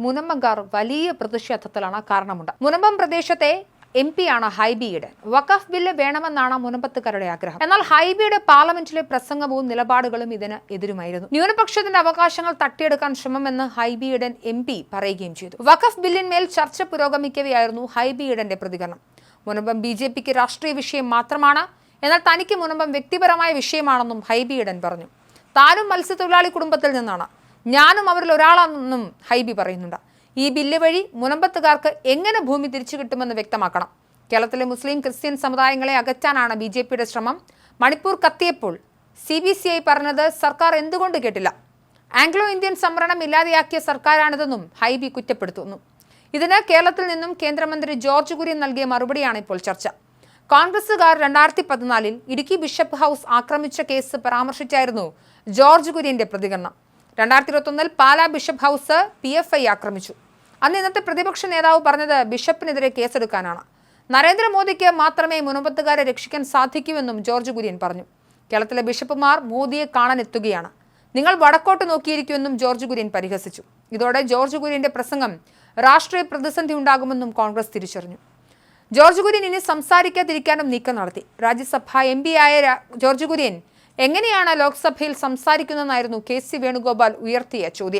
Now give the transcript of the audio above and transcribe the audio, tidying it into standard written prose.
മുനമ്പംകാർ വലിയ പ്രതിഷേധത്തിലാണ്. കാരണമുണ്ട്. മുനമ്പം പ്രദേശത്തെ MP ആണ് ഹൈബി ഈഡൻ. വഖഫ് ബില്ല് വേണമെന്നാണ് മുനമ്പത്തുകാരുടെ ആഗ്രഹം. എന്നാൽ ഹൈബിയുടെ പാർലമെന്റിലെ പ്രസംഗവും നിലപാടുകളും ഇതിന് എതിരുമായിരുന്നു. ന്യൂനപക്ഷത്തിന്റെ അവകാശങ്ങൾ തട്ടിയെടുക്കാൻ ശ്രമമെന്ന് ഹൈബി ഈഡൻ MP പറയുകയും ചെയ്തു. വഖഫ് ബില്ലിന്മേൽ ചർച്ച പുരോഗമിക്കവെയായിരുന്നു ഹൈബി ഈഡന്റെ പ്രതികരണം. മുനമ്പം BJPക്ക് രാഷ്ട്രീയ വിഷയം മാത്രമാണ്, എന്നാൽ തനിക്ക് മുനമ്പം വ്യക്തിപരമായ വിഷയമാണെന്നും ഹൈബി ഈഡൻ പറഞ്ഞു. താനും മത്സ്യത്തൊഴിലാളി കുടുംബത്തിൽ നിന്നാണ്, ഞാനും അവരിൽ ഒരാളാണെന്നും ഹൈബി പറയുന്നുണ്ട്. ഈ ബില്ല് വഴി മുനമ്പത്തുകാർക്ക് എങ്ങനെ ഭൂമി തിരിച്ചു കിട്ടുമെന്ന് വ്യക്തമാക്കണം. കേരളത്തിലെ മുസ്ലിം ക്രിസ്ത്യൻ സമുദായങ്ങളെ അകറ്റാനാണ് BJPയുടെ ശ്രമം. മണിപ്പൂർ കത്തിയപ്പോൾ CBCI പറഞ്ഞത് സർക്കാർ എന്തുകൊണ്ട് കേട്ടില്ല? ആംഗ്ലോ ഇന്ത്യൻ സംവരണം ഇല്ലാതെയാക്കിയ സർക്കാരാണിതെന്നും ഹൈബി കുറ്റപ്പെടുത്തുന്നു. ഇതിന് കേരളത്തിൽ നിന്നും കേന്ദ്രമന്ത്രി ജോർജ് കുര്യൻ നൽകിയ മറുപടിയാണ് ഇപ്പോൾ ചർച്ച. കോൺഗ്രസുകാർ 2014 ഇടുക്കി ബിഷപ്പ് ഹൗസ് ആക്രമിച്ച കേസ് പരാമർശിച്ചായിരുന്നു ജോർജ് കുര്യന്റെ പ്രതികരണം. 2021 പാലാ ബിഷപ്പ് ഹൗസ് PFI ആക്രമിച്ചു. അന്ന് ഇന്നത്തെ പ്രതിപക്ഷ നേതാവ് പറഞ്ഞത് ബിഷപ്പിനെതിരെ കേസെടുക്കാനാണ്. നരേന്ദ്രമോദിക്ക് മാത്രമേ മുനമ്പത്തുകാരെ രക്ഷിക്കാൻ സാധിക്കൂവെന്നും ജോർജ് കുര്യൻ പറഞ്ഞു. കേരളത്തിലെ ബിഷപ്പുമാർ മോദിയെ കാണാനെത്തുകയാണ്, നിങ്ങൾ വടക്കോട്ട് നോക്കിയിരിക്കുമെന്നും ജോർജ് കുര്യൻ പരിഹസിച്ചു. ഇതോടെ ജോർജ് കുര്യന്റെ പ്രസംഗം രാഷ്ട്രീയ പ്രതിസന്ധി ഉണ്ടാകുമെന്നും കോൺഗ്രസ് തിരിച്ചറിഞ്ഞു. ജോർജ് കുര്യൻ ഇനി സംസാരിക്കാതിരിക്കാനും നീക്കം നടത്തി. രാജ്യസഭാ MP ആയ ജോർജ് കുര്യൻ എങ്ങനെയാണ് ലോക്സഭയിൽ സംസാരിക്കുന്നതെന്നായിരുന്നു KC വേണുഗോപാൽ ഉയർത്തിയ ചോദ്യം.